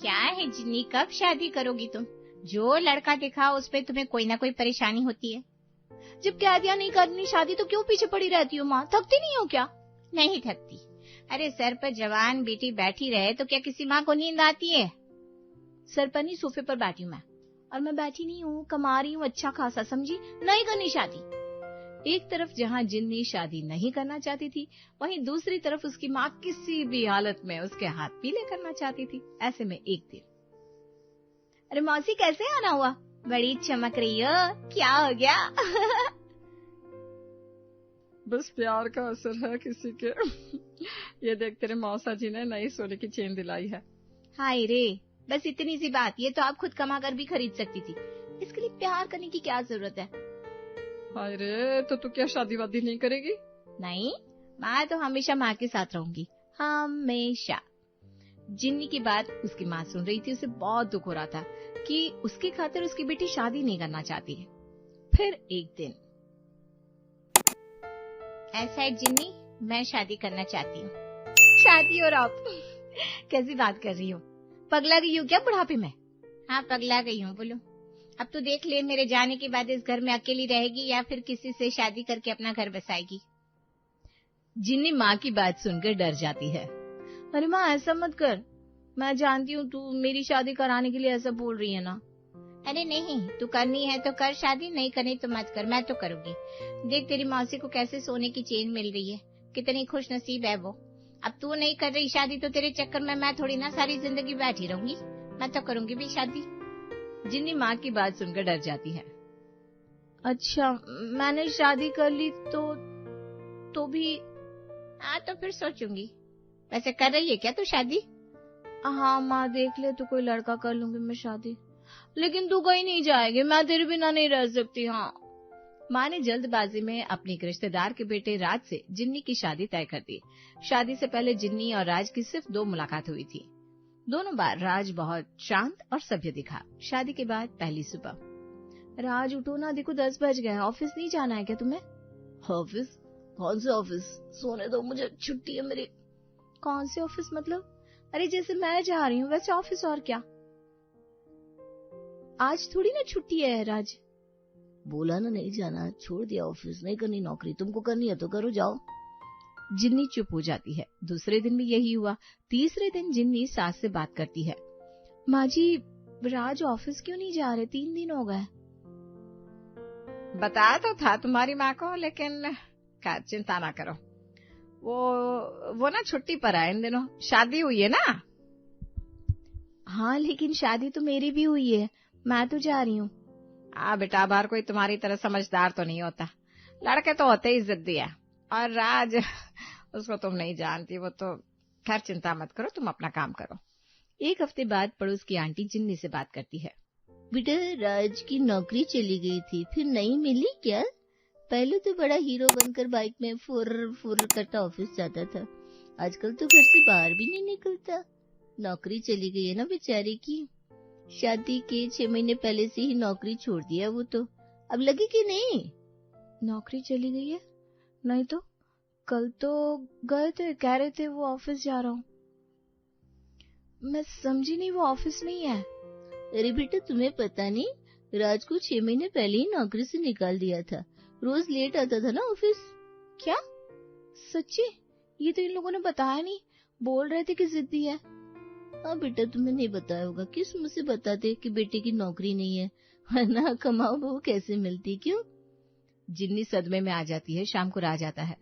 क्या है जिन्नी, कब शादी करोगी तुम? जो लड़का दिखा उस पे तुम्हें कोई ना कोई परेशानी होती है। जब कह दिया नहीं करनी शादी तो क्यों पीछे पड़ी रहती हो माँ? थकती नहीं हो क्या? नहीं थकती। अरे सर पर जवान बेटी बैठी रहे तो क्या किसी माँ को नींद आती है? सर पर नहीं, सोफे पर बैठी हूँ मैं, और मैं बैठी नहीं हूँ, कमा रही हूँ अच्छा खासा, समझी? नहीं करनी शादी। एक तरफ जहाँ जिन्नी शादी नहीं करना चाहती थी, वहीं दूसरी तरफ उसकी माँ किसी भी हालत में उसके हाथ पीले करना चाहती थी। ऐसे में एक दिन, अरे मौसी कैसे आना हुआ? बड़ी चमक रही हो, क्या हो गया? बस प्यार का असर है किसी के। ये देख तेरे मौसा जी ने नई सोने की चेन दिलाई है। हाय रे, बस इतनी सी बात, ये तो आप खुद कमा कर भी खरीद सकती थी, इसके लिए प्यार करने की क्या जरूरत है? हाय रे, तो तू क्या शादी वादी नहीं करेगी? नहीं, मैं तो हमेशा माँ के साथ रहूंगी, हमेशा। जिन्नी की बात उसकी माँ सुन रही थी। उसे बहुत दुख हो रहा था कि उसकी खातिर उसकी बेटी शादी नहीं करना चाहती है। फिर एक दिन, ऐसा है जिन्नी, मैं शादी करना चाहती हूँ। शादी? और आप कैसी बात कर रही हो? पगला गई हो क्या बुढ़ापे में? हाँ पगला गई हूँ, बोलो। अब तो देख ले, मेरे जाने के बाद इस घर में अकेली रहेगी या फिर किसी से शादी करके अपना घर बसाएगी। जिन्नी माँ की बात सुनकर डर जाती है। अरे माँ ऐसा मत कर, मैं जानती हूँ तू मेरी शादी कराने के लिए ऐसा बोल रही है ना। अरे नहीं, तू करनी है तो कर शादी, नहीं करनी तो मत कर, मैं तो करूंगी। देख तेरी मौसी को कैसे सोने की चेन मिल रही है, कितनी खुश नसीब है वो। अब तू नहीं कर रही शादी तो तेरे चक्कर में मैं थोड़ी ना सारी जिंदगी बैठी रहूंगी, मैं तो करूंगी भी शादी। जिन्नी माँ की बात सुनकर डर जाती है। अच्छा, मैंने शादी कर ली तो भी? हाँ तो फिर सोचूंगी। वैसे कर रही है क्या तू शादी? हाँ माँ, देख ले तो कोई लड़का कर लूंगी मैं शादी, लेकिन तू कहीं नहीं जाएगी, मैं तेरे बिना नहीं रह सकती। हाँ। माँ ने जल्दबाजी में अपने एक रिश्तेदार के बेटे राज से जिन्नी की शादी तय कर दी। शादी से पहले जिन्नी और राज की सिर्फ 2 मुलाकात हुई थी। दोनों बार राज बहुत शांत और सभ्य दिखा। शादी के बाद पहली सुबह, राज उठो ना, देखो 10 बज गए, ऑफिस नहीं जाना है क्या तुम्हें? ऑफिस? कौन से ऑफिस? सोने दो मुझे, छुट्टी है मेरी। कौन से ऑफिस मतलब? अरे जैसे मैं जा रही हूँ वैसे ऑफिस, और क्या? आज थोड़ी ना छुट्टी है राज। बोला ना नहीं जाना, छोड़ दिया ऑफिस, नहीं करनी नौकरी, तुमको करनी है तो करो, जाओ। जिन्नी चुप हो जाती है। दूसरे दिन भी यही हुआ। तीसरे दिन जिन्नी सास से बात करती है। माँ जी, राज ऑफिस क्यों नहीं जा रहे? 3 दिन हो गए। बताया तो था तुम्हारी माँ को, लेकिन चिंता ना करो, वो ना छुट्टी पर है इन दिनों, शादी हुई है ना। हाँ लेकिन शादी तो मेरी भी हुई है, मैं तो जा रही हूँ। बेटा, बाहर कोई तुम्हारी तरह समझदार तो नहीं होता, लड़के तो होते ही जिद्दी है, और राज उसको तुम नहीं जानती, वो तो खैर चिंता मत करो, तुम अपना काम करो। एक हफ्ते बाद पड़ोस की आंटी जिन्नी से बात करती है। बेटा, राज की नौकरी चली गई थी, फिर नहीं मिली क्या? पहले तो बड़ा हीरो बनकर बाइक में फुर करता ऑफिस जाता था, आजकल तो घर से बाहर भी नहीं निकलता। नौकरी चली गई है ना बेचारे की, शादी के 6 महीने पहले से ही नौकरी छोड़ दिया वो तो, अब लगी कि नहीं? नौकरी चली गई है? नहीं तो कल तो गए थे, कह रहे थे वो ऑफिस जा रहा हूँ। मैं समझी नहीं, वो ऑफिस नहीं है। अरे बेटा, तुम्हें पता नहीं, राज को 6 महीने पहले ही नौकरी से निकाल दिया था, रोज लेट आता था ना ऑफिस। क्या सच्ची? ये तो इन लोगों ने बताया नहीं, बोल रहे थे कि जिद्दी है। हाँ बेटा, तुम्हें नहीं बताया होगा, किस मुझसे बताते कि बेटे की नौकरी नहीं है, वरना कमाओ बहू कैसे मिलती, क्यों? जिन्नी सदमे में आ जाती है। शाम को राज आता है।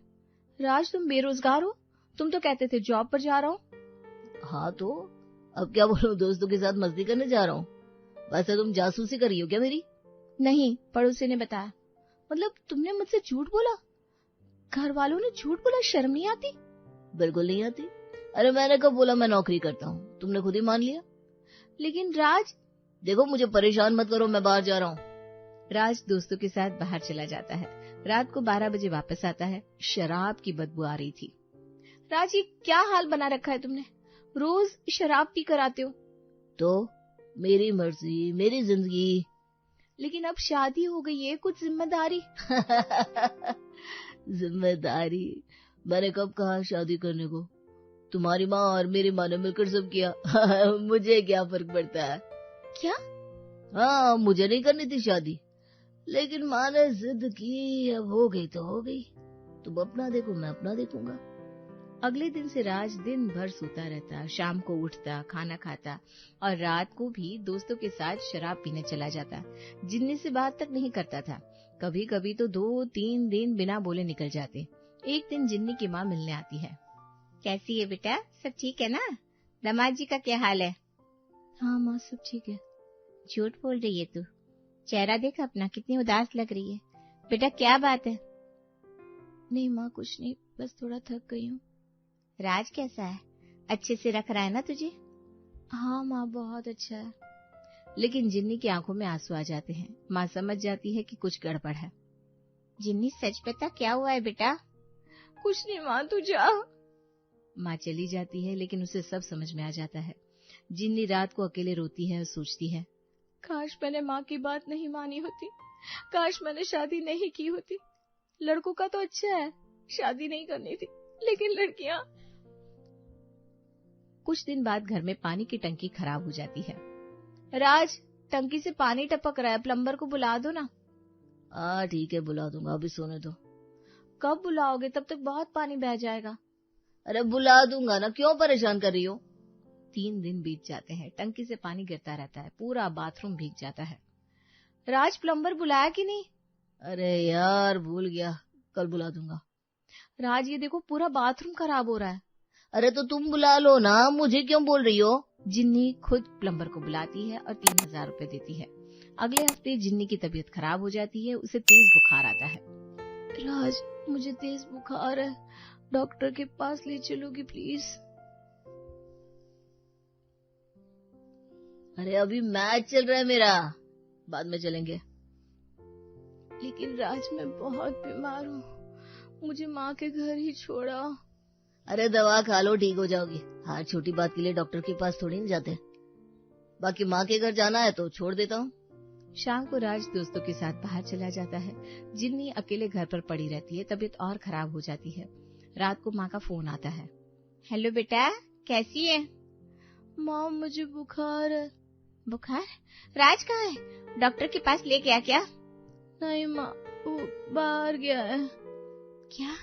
राज, तुम बेरोजगार हो, तुम तो कहते थे जॉब पर जा रहा हूँ। हाँ तो अब क्या बोलूं, दोस्तों के साथ मस्ती करने जा रहा हूँ। वैसे तुम जासूसी कर रही हो क्या मेरी? नहीं, पड़ोसी ने बताया। मतलब तुमने मुझसे झूठ बोला? घर वालों ने झूठ बोला, शर्म नहीं आती? बिल्कुल नहीं आती। अरे मैंने कब बोला मैं नौकरी करता हूँ, तुमने खुद ही मान लिया। लेकिन राज, देखो मुझे परेशान मत करो, मैं बाहर जा रहा हूँ। राज दोस्तों के साथ बाहर चला जाता है। रात को 12 बजे वापस आता है। शराब की बदबू आ रही थी। राज, ये क्या हाल बना रखा है तुमने, रोज शराब पी कर आते हो। तो मेरी मर्जी, मेरी जिंदगी। लेकिन अब शादी हो गई है, कुछ जिम्मेदारी। जिम्मेदारी? मैंने कब कहा शादी करने को? तुम्हारी माँ और मेरी माँ ने मिलकर सब किया। मुझे क्या फर्क पड़ता है? क्या? हाँ, मुझे नहीं करनी थी शादी, लेकिन माँ ने जिद की, अब हो गई तो हो गई। तुम अपना देखो, मैं अपना देखूंगा। अगले दिन से राज दिन भर सोता रहता, शाम को उठता, खाना खाता और रात को भी दोस्तों के साथ शराब पीने चला जाता। जिन्नी से बात तक नहीं करता था। कभी कभी तो 2-3 दिन बिना बोले निकल जाते। एक दिन जिन्नी की माँ मिलने आती है। कैसी है बेटा, सब ठीक है ना? दामाद जी का क्या हाल है? हाँ माँ, सब ठीक है। झूठ बोल रही है तू। चेहरा देख अपना, कितनी उदास लग रही है। बेटा क्या बात है? नहीं माँ, कुछ नहीं, बस थोड़ा थक गई हूँ। राज कैसा है? अच्छे से रख रहा है ना तुझे? हाँ माँ, बहुत अच्छा है। लेकिन जिन्नी की आंखों में आंसू आ जाते हैं। माँ समझ जाती है कि कुछ गड़बड़ है। जिन्नी सच बता, क्या हुआ है बेटा? कुछ नहीं माँ, तू जा। माँ चली जाती है, लेकिन उसे सब समझ में आ जाता है। जिन्नी रात को अकेले रोती है और सोचती है, काश मैंने माँ की बात नहीं मानी होती, काश मैंने शादी नहीं की होती। लड़कों का तो अच्छा है, शादी नहीं करनी थी, लेकिन लड़कियां। कुछ दिन बाद घर में पानी की टंकी खराब हो जाती है। राज, टंकी से पानी टपक रहा है, प्लम्बर को बुला दो ना। हाँ ठीक है, बुला दूंगा, अभी सोने दो। कब बुलाओगे? तब तक बहुत पानी बह जाएगा। अरे बुला दूंगा ना, क्यों परेशान कर रही हो? 3 दिन बीत जाते हैं। टंकी से पानी गिरता रहता है, पूरा बाथरूम भीग जाता है। राज, प्लम्बर बुलाया कि नहीं? अरे यार, भूल गया, कल बुला दूंगा। राज, ये देखो पूरा बाथरूम खराब हो रहा है। अरे तो तुम बुला लो ना, मुझे क्यों बोल रही हो? जिन्नी खुद प्लम्बर को बुलाती है और 3000 रुपए देती है। अगले हफ्ते जिन्नी की तबीयत खराब हो जाती है, उसे तेज बुखार आता है। राज, मुझे तेज बुखार है, डॉक्टर के पास ले चलोगी प्लीज? अरे अभी मैच चल रहा है मेरा, बाद में चलेंगे। लेकिन राज, मैं बहुत बीमार हूँ, मुझे माँ के घर ही छोड़ा। अरे दवा खा लो, ठीक हो जाओगी। हर छोटी बात के लिए डॉक्टर के पास थोड़ी नहीं जाते। बाकी माँ के घर जाना है तो छोड़ देता हूँ। शाम को राज दोस्तों के साथ बाहर चला जाता है। जिन्नी अकेले घर पर पड़ी रहती है, तबीयत और खराब हो जाती है। रात को माँ का फोन आता है। हेलो बेटा, कैसी है? माँ, मुझे बुखार है। बुखार? राज कहाँ है? डॉक्टर के पास ले गया क्या? नहीं माँ, वो बाहर गया है। क्या?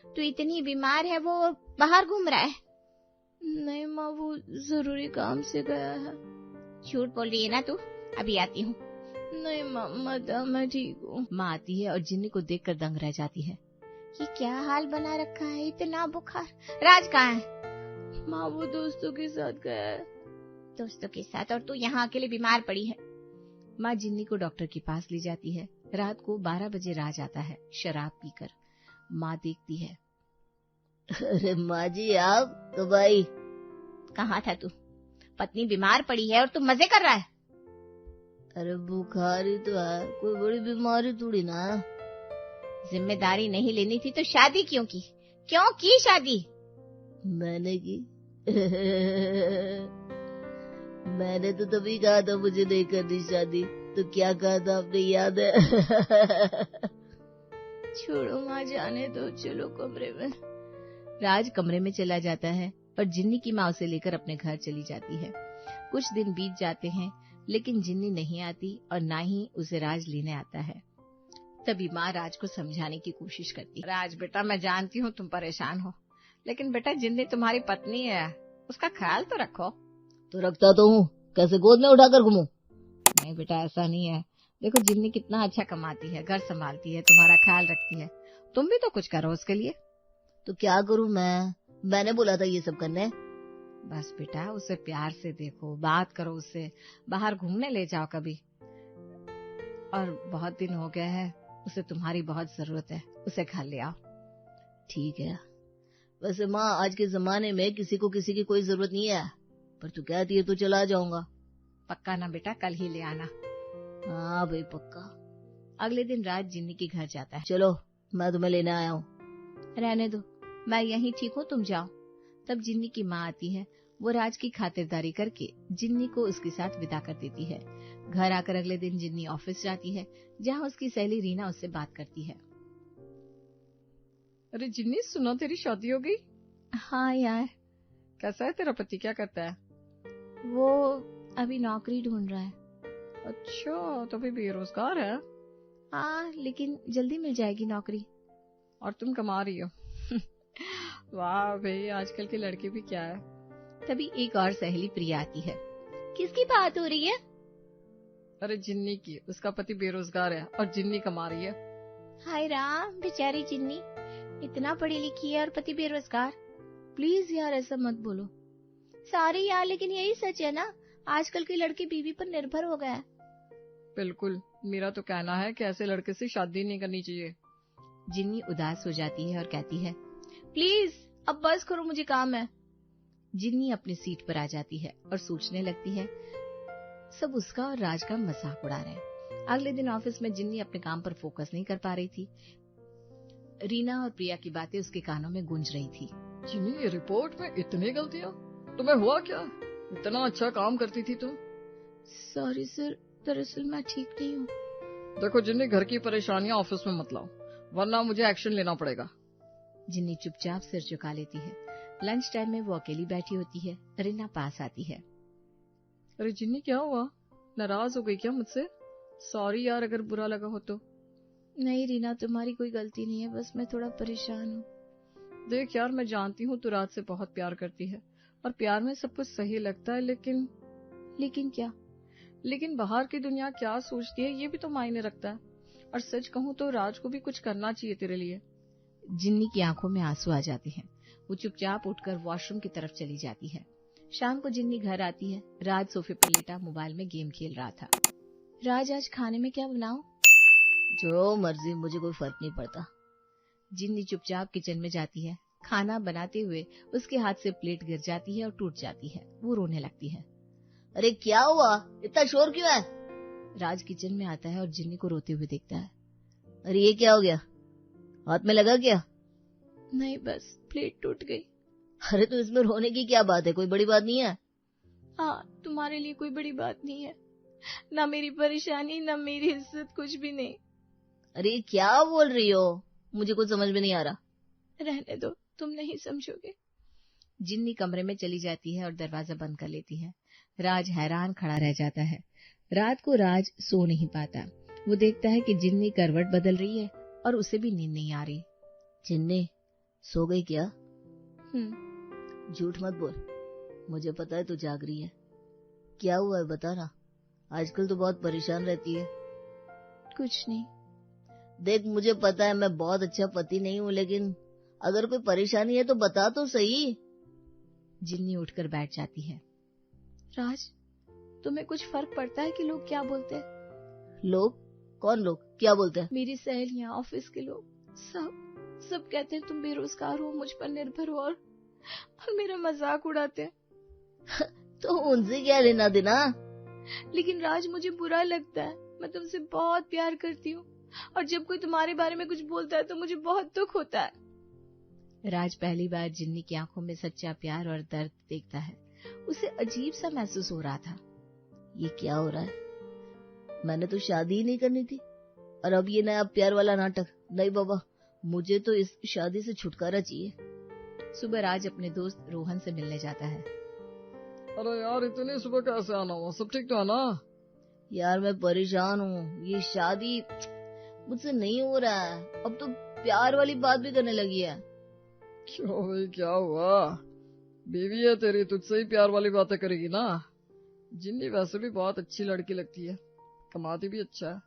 तू इतनी बीमार है, वो बाहर घूम रहा है? नहीं माँ, वो जरूरी काम से गया है। झूठ बोल रही है ना तू? अभी आती हूँ। नहीं माँ, मत आ, मैं ठीक हूँ। माँ आती है और जिन्नी को देखकर दंग रह जाती है। ये क्या हाल बना रखा है, इतना बुखार? राज कहाँ है? माँ, वो दोस्तों के साथ गया है। दोस्तों के साथ? और तू यहाँ अकेले बीमार पड़ी है? माँ जिन्नी को डॉक्टर के पास ले जाती है। रात को 12 बजे राज आता है, शराब पीकर। माँ देखती है। अरे माँ जी, आप तो भाई कहाँ था तू? पत्नी बीमार पड़ी है और तू मजे कर रहा है। अरे बुखार ही तो है, कोई बड़ी बीमारी थोड़ी ना। जिम्मेदारी नहीं लेनी थी तो शादी क्यों की? क्यों की शादी? मैंने की। मैंने तो तभी कहा था मुझे नहीं करनी शादी, तो क्या कहा था आपने, याद है? छोड़ो माँ, जाने दो, चलो कमरे में। राज कमरे में चला जाता है और जिन्नी की माँ उसे लेकर अपने घर चली जाती है। कुछ दिन बीत जाते हैं, लेकिन जिन्नी नहीं आती और ना ही उसे राज लेने आता है। तभी माँ राज को समझाने की कोशिश करती है। राज बेटा, मैं जानती हूँ तुम परेशान हो, लेकिन बेटा जिन्नी तुम्हारी पत्नी है, उसका ख्याल तो रखो। तो रखता तो हूँ, कैसे गोद में उठाकर घूमूं? नहीं बेटा, ऐसा नहीं है। देखो जिन्नी कितना अच्छा कमाती है, घर संभालती है, तुम्हारा ख्याल रखती है। तुम भी तो कुछ करो उसके लिए। तो क्या करूँ मैंने बोला था ये सब करने। बस बेटा, उसे प्यार से देखो, बात करो उससे, बाहर घूमने ले जाओ कभी। और बहुत दिन हो गए हैं, उसे तुम्हारी बहुत जरूरत है, उसे घर ले आओ। ठीक है। वैसे माँ, आज के जमाने में किसी को किसी की कोई जरूरत नहीं है, पर तू कहती है तो चला जाऊंगा। पक्का ना बेटा? कल ही ले आना। हाँ भाई, पक्का। अगले दिन राज जिन्नी के घर जाता है। चलो, मैं तुम्हें लेने आया हूँ। रहने दो, मैं यहीं ठीक हूँ, तुम जाओ। तब जिन्नी की माँ आती है। वो राज की खातिरदारी करके जिन्नी को उसके साथ विदा कर देती है। घर आकर अगले दिन जिन्नी ऑफिस जाती है, जहाँ उसकी सहेली रीना उससे बात करती है। अरे जिन्नी, सुनो तेरी शादी हो गई? हाँ यार, कैसा है तेरा पति, क्या करता है? वो अभी नौकरी ढूंढ रहा है। अच्छा, तो भी बेरोजगार है। हाँ, लेकिन जल्दी मिल जाएगी नौकरी। और तुम कमा रही हो। वाह भाई, आजकल के लड़के भी क्या है। तभी एक और सहेली प्रिया आती है। किसकी बात हो रही है? अरे जिन्नी की, उसका पति बेरोजगार है और जिन्नी कमा रही है। हाय राम, बेचारी जिन्नी, इतना पढ़ी लिखी है और पति बेरोजगार। प्लीज यार ऐसा मत बोलो। सॉरी यार, लेकिन यही सच है ना, आजकल के लड़के बीवी पर निर्भर हो गए हैं। बिल्कुल, मेरा तो कहना है कि ऐसे लड़के से शादी नहीं करनी चाहिए। जिन्नी उदास हो जाती है और कहती है, प्लीज अब बस करो, मुझे काम है। जिन्नी अपनी सीट पर आ जाती है और सोचने लगती है सब उसका और राज का मजाक उड़ा रहे हैं। अगले दिन ऑफिस में जिन्नी अपने काम पर फोकस नहीं कर पा रही थी। रीना और प्रिया की बातें उसके कानों में गूंज रही थी। जिन्नी, ये रिपोर्ट में इतनी गलतियां, तुम्हें हुआ क्या? इतना अच्छा काम करती थी तुम। सॉरी सर, दरअसल मैं ठीक नहीं हूँ। देखो जिन्नी, घर की परेशानियां ऑफिस में मत लाओ, वरना मुझे एक्शन लेना पड़ेगा। जिन्नी चुपचाप सिर झुका लेती है। लंच टाइम में वो अकेली बैठी होती है। रीना पास आती है। अरे जिन्नी, क्या हुआ? नाराज हो गई क्या मुझसे? सॉरी यार अगर बुरा लगा हो तो। नहीं रीना, तुम्हारी कोई गलती नहीं है, बस मैं थोड़ा परेशान हूँ। देख यार, मैं जानती हूँ तू राज से बहुत प्यार करती है और प्यार में सब कुछ सही लगता है, लेकिन क्या? लेकिन बाहर की दुनिया क्या सोचती है ये भी तो मायने रखता है। और सच कहूँ तो राज को भी कुछ करना चाहिए तेरे लिए। जिन्नी की आंखों में आंसू आ जाते हैं। वो चुपचाप उठकर वॉशरूम की तरफ चली जाती है। शाम को जिन्नी घर आती है। राज सोफे पर लेटा मोबाइल में गेम खेल रहा था। राज, आज खाने में क्या बनाऊं? जो मर्जी, मुझे कोई फर्क नहीं पड़ता। जिन्नी चुपचाप किचन में जाती है। खाना बनाते हुए उसके हाथ से प्लेट गिर जाती है और टूट जाती है। वो रोने लगती है। अरे क्या हुआ, इतना शोर क्यों है? राज किचन में आता है और जिन्नी को रोते हुए देखता है। अरे ये क्या हो गया, हाथ में लगा क्या? नहीं, बस प्लेट टूट गई। अरे तो इसमें रोने की क्या बात है, कोई बड़ी बात नहीं है। हाँ, तुम्हारे लिए कोई बड़ी बात नहीं है, ना मेरी परेशानी ना मेरी इज्जत, कुछ भी नहीं। अरे क्या बोल रही हो, मुझे कुछ समझ में नहीं आ रहा। रहने दो, तुम नहीं समझोगे। जिन्नी कमरे में चली जाती है और दरवाजा बंद कर लेती है। राज हैरान खड़ा रह जाता है। रात को राज सो नहीं पाता। वो देखता है कि जिन्नी करवट बदल रही है और उसे भी नींद नहीं आ रही। जिन्नी सो गई क्या? हम्म। झूठ मत बोल, मुझे पता है तू जाग रही है। क्या हुआ है बता ना, आजकल तो बहुत परेशान रहती है। कुछ नहीं। देख मुझे पता है मैं बहुत अच्छा पति नहीं हूँ, लेकिन अगर कोई परेशानी है तो बता तो सही। जिन्नी उठकर बैठ जाती है। राज, तुम्हें कुछ फर्क पड़ता है कि लोग क्या बोलते हैं? लोग? कौन लोग, क्या बोलते हैं? मेरी सहेलियां, ऑफिस के लोग, सब कहते हैं तुम बेरोजगार हो, मुझ पर निर्भर हो और मेरा मजाक उड़ाते हैं। तो उनसे क्या लेना देना? लेकिन राज, मुझे बुरा लगता है। मैं तुमसे बहुत प्यार करती हूँ और जब कोई तुम्हारे बारे में कुछ बोलता है तो मुझे बहुत दुख होता है। राज पहली बार जिन्नी की आंखों में सच्चा प्यार और दर्द देखता है। उसे अजीब सा महसूस हो रहा था। ये क्या हो रहा है, मैंने तो शादी ही नहीं करनी थी और अब ये नया प्यार वाला नाटक। नहीं बाबा, मुझे तो इस शादी से छुटकारा चाहिए। सुबह राज अपने दोस्त रोहन से मिलने जाता है। अरे यार, इतनी सुबह कैसे आना हुआ? सब ठीक तो है ना? यार मैं परेशान हूँ, ये शादी मुझसे नहीं हो रहा है। अब तो प्यार वाली बात भी करने लगी है। क्यों भाई, क्या हुआ? बीवी है तेरी, तुझसे ही प्यार वाली बातें करेगी ना। जिन्नी वैसे भी बहुत अच्छी लड़की लगती है, कमाती भी अच्छा है।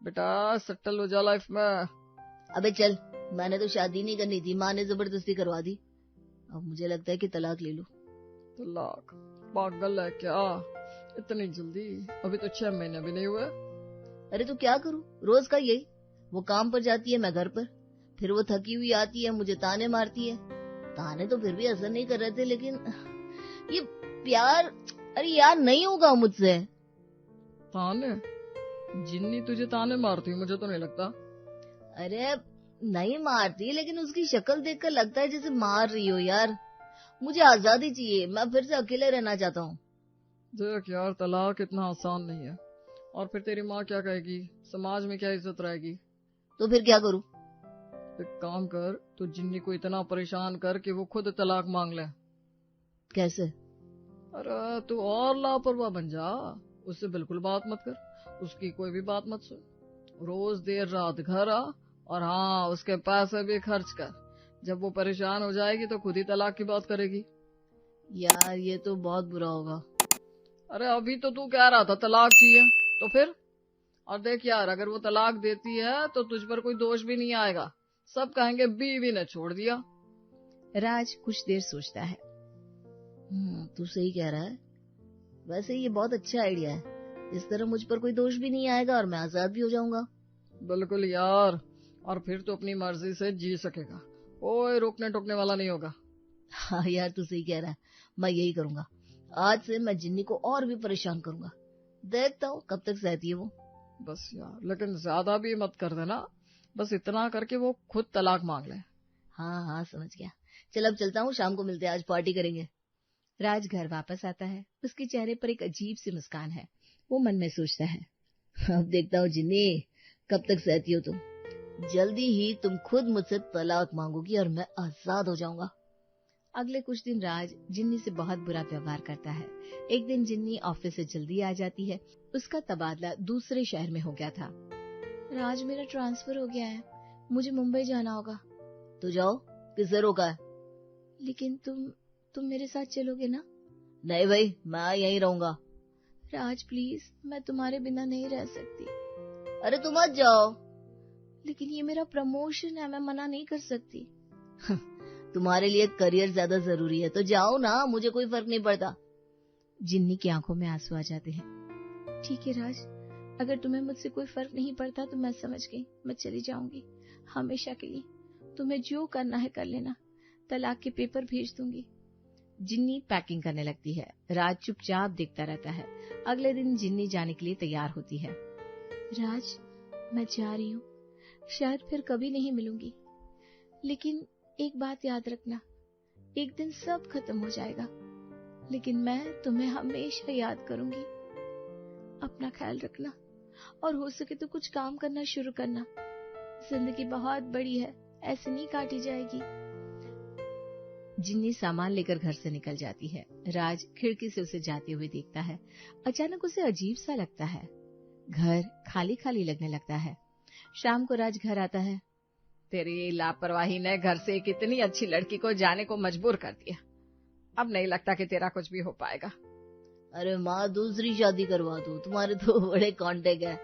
बेटा सेटल हो जा लाइफ में। अबे चल, मैंने तो शादी नहीं करनी थी, माँ ने जबरदस्ती करवा दी। अब मुझे लगता है कि तलाक ले लो। तलाक? पागल है क्या, इतनी जल्दी? अभी तो 6 महीने भी नहीं हुए। अरे तो क्या करूँ, रोज का यही। वो काम पर जाती है, मैं घर पर। फिर वो थकी हुई आती है, मुझे ताने मारती है। ताने तो फिर भी असर नहीं कर रहे थे, लेकिन ये प्यार, अरे यार नहीं होगा मुझसे। ताने? जिन्नी तुझे ताने मारती, मुझे तो नहीं लगता। अरे नहीं मारती, लेकिन उसकी शक्ल देखकर लगता है जैसे मार रही हो। यार मुझे आजादी चाहिए, मैं फिर से अकेले रहना चाहता हूँ। देख यार, तलाक इतना आसान नहीं है। और फिर तेरी माँ क्या कहेगी, समाज में क्या इज्जत रहेगी? तो फिर क्या करूँ? एक काम कर, तू जिन्नी को इतना परेशान कर कि वो खुद तलाक मांग ले। कैसे? अरे तू और लापरवाह बन जा, उससे बिल्कुल बात मत कर, उसकी कोई भी बात मत सुन, रोज देर रात घर आ और हाँ उसके पैसे भी खर्च कर, जब वो परेशान हो जाएगी तो खुद ही तलाक की बात करेगी। यार ये तो बहुत बुरा होगा। अरे अभी तो तू कह रहा था तलाक चाहिए, तो फिर? और देख यार, अगर वो तलाक देती है तो तुझ पर कोई दोष भी नहीं आएगा, सब कहेंगे बीवी ने छोड़ दिया। राज कुछ देर सोचता है। तू सही कह रहा है, वैसे ये बहुत अच्छा आइडिया है, इस तरह मुझ पर कोई दोष भी नहीं आएगा और मैं आजाद भी हो जाऊंगा। बिल्कुल यार, और फिर तो अपनी मर्जी से जी सकेगा, कोई रोकने टोकने वाला नहीं होगा। हाँ यार तू सही कह रहा है, मैं यही करूंगा। आज से मैं जिन्नी को और भी परेशान करूंगा, देखता हूँ कब तक सहती है वो। बस यार, लेकिन ज्यादा भी मत कर देना, बस इतना करके वो खुद तलाक मांग ले। हाँ हाँ समझ गया, चल अब चलता हूँ, शाम को मिलते हैं, आज पार्टी करेंगे। राज घर वापस आता है, उसके चेहरे पर एक अजीब सी मुस्कान है। वो मन में सोचता है, अब देखता हूँ जिन्नी कब तक सहती हो तुम, जल्दी ही तुम खुद मुझसे तलाक मांगोगी और मैं आजाद हो जाऊंगा। अगले कुछ दिन राज जिन्नी से बहुत बुरा व्यवहार करता है। एक दिन जिन्नी ऑफिस से जल्दी आ जाती है, उसका तबादला दूसरे शहर में हो गया था। राज मेरा ट्रांसफर हो गया है, मुझे मुंबई जाना होगा। तो जाओ, किससे रोका है? लेकिन तुम मेरे साथ चलोगे ना? नहीं भाई, मैं यहीं रहूंगा। राज प्लीज, मैं तुम्हारे बिना नहीं रह सकती। अरे तुम मत जाओ। लेकिन ये मेरा प्रमोशन है, मैं मना नहीं कर सकती। तुम्हारे लिए करियर ज्यादा जरूरी है तो जाओ ना, मुझे कोई फर्क नहीं पड़ता। जिन्नी की आंखों में आंसू आ जाते हैं। ठीक है राज, अगर तुम्हें मुझसे कोई फर्क नहीं पड़ता तो मैं समझ गई, मैं चली जाऊंगी हमेशा के लिए। तुम्हें जो करना है कर लेना, तलाक के पेपर भेज दूंगी। जिन्नी पैकिंग करने लगती है, राज चुपचाप देखता रहता है। अगले दिन जिन्नी जाने के लिए तैयार होती है। राज, मैं जा रही हूँ, शायद फिर कभी नहीं मिलूंगी, लेकिन एक बात याद रखना, एक दिन सब खत्म हो जाएगा, लेकिन मैं तुम्हें हमेशा याद करूंगी। अपना ख्याल रखना और हो सके तो कुछ काम करना शुरू करना। जिंदगी बहुत बड़ी है, ऐसे नहीं काटी जाएगी। जिन्नी सामान लेकर घर से निकल जाती है। राज खिड़की से उसे जाते हुए देखता है। अचानक उसे अजीब सा लगता है, घर खाली खाली लगने लगता है। शाम को राज घर आता है। तेरी लापरवाही ने घर से एक इतनी अच्छी लड़की को जाने को मजबूर कर दिया, अब नहीं लगता कि तेरा कुछ भी हो पाएगा। अरे माँ, दूसरी शादी करवा दो, तुम्हारे तो बड़े कांटेक्ट है।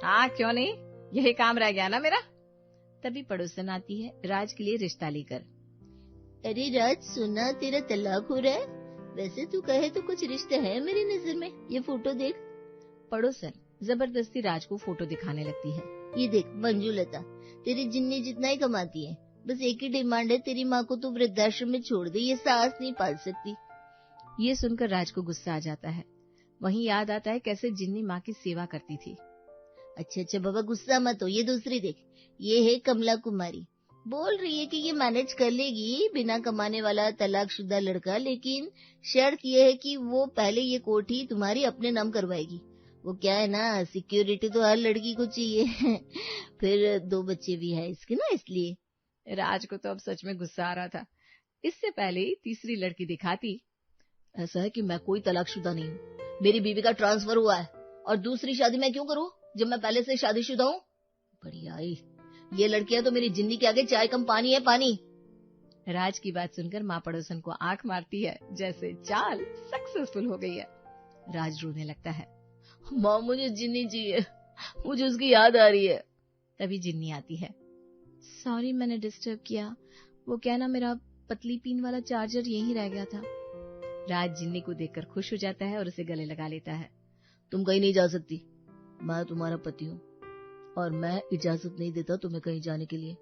हाँ क्यों नहीं, यही काम रह गया ना मेरा। तभी पड़ोसन आती है राज के लिए रिश्ता लेकर। अरे राज, सुना तेरा तलाक हो रहा है, वैसे तू कहे तो कुछ रिश्ते हैं मेरी नजर में, ये फोटो देख। पड़ोसन जबरदस्ती राज को फोटो दिखाने लगती है। ये देख मंजूलता, तेरी जिन्नी जितना ही कमाती है, बस एक ही डिमांड है, तेरी माँ को तू वृद्धाश्रम में छोड़ दे, ये सास नहीं पाल सकती। ये सुनकर राज को गुस्सा आ जाता है। वहीं याद आता है कैसे जिन्नी माँ की सेवा करती थी। अच्छा बाबा, गुस्सा मत हो, ये दूसरी देख, ये है कमला कुमारी, बोल रही है कि ये मैनेज कर लेगी बिना कमाने वाला तलाकशुदा लड़का, लेकिन शर्त ये है कि वो पहले ये कोठी तुम्हारी अपने नाम करवाएगी। वो क्या है ना, सिक्योरिटी तो हर लड़की को चाहिए फिर 2 बच्चे भी है इसके ना, इसलिए। राज को तो अब सच में गुस्सा आ रहा था। इससे पहले तीसरी लड़की दिखाती। ऐसा है कि मैं कोई तलाकशुदा नहीं हूँ, मेरी बीवी का ट्रांसफर हुआ है और दूसरी शादी मैं क्यों करूँ जब मैं पहले से शादीशुदा हूँ। बढ़िया आई, ये लड़कियां तो मेरी जिंदगी के आगे चाय कम पानी है पानी। राज की बात सुनकर माँ पड़ोसन को आंख मारती है, जैसे चाल सक्सेसफुल हो गई है। राज रोने लगता है। माँ, मुझे जिन्नी चाहिए, मुझे उसकी याद आ रही है। तभी जिन्नी आती है। सॉरी मैंने डिस्टर्ब किया, वो क्या ना, मेरा पतली पिन वाला चार्जर यहीं रह गया था। राज जिन्नी को देखकर खुश हो जाता है और उसे गले लगा लेता है। तुम कहीं नहीं जा सकती, मैं तुम्हारा पति हूँ और मैं इजाजत नहीं देता तुम्हें कहीं जाने के लिए।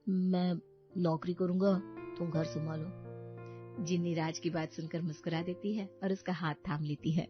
मैं नौकरी करूंगा, तुम घर संभालो। जिन्नी राज की बात सुनकर मुस्कुरा देती है और उसका हाथ थाम लेती है।